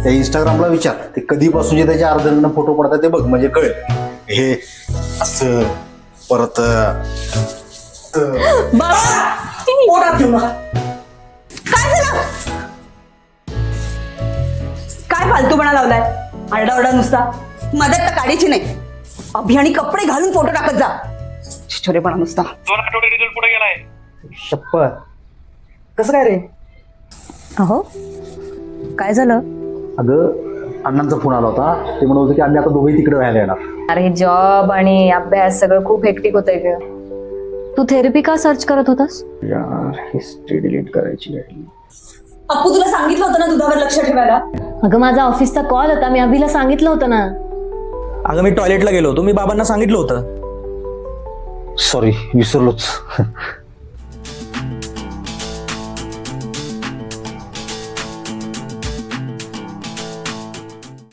त्या इंस्टाग्रामला विचार, ते कधीपासूनचे त्याचे अर्धनग्न फोटो पडतात ते बघ, म्हणजे कळेल. हे असं परत पोटात ठेवू नका. काय झालं? काय फालतूपणा लावलाय? आरडाओरडा नुसता. मदत तर काढायची नाही. अभि आणि कपडे घालून फोटो टाकत जा. छोरेपणा नुसता. 2 आठवडे रिझल्ट पुढे गेलाय. शप्पथ, कसं काय रे? अहो काय झालं? अगं अण्णांचा फोन आला होता, ते म्हणत होते की आम्ही आता दोघेही तिकडे राहायला येणार. अरे जॉब आणि अभ्यास सगळं खूप हेक्टिक होतंय ग. तू थेरपी का सर्च करत होतास? यार हिस्ट्री डिलीट करायची आहे. अप्पू तुला सांगितलं होतं ना दुधावर लक्ष ठेवायला. अगं माझा ऑफिसचा कॉल होता, मी अभिला सांगितलं होतं ना. अगं मी टॉयलेटला गेलो होतो, मी बाबांना सांगितलं होतं. सॉरी, विसरलोच.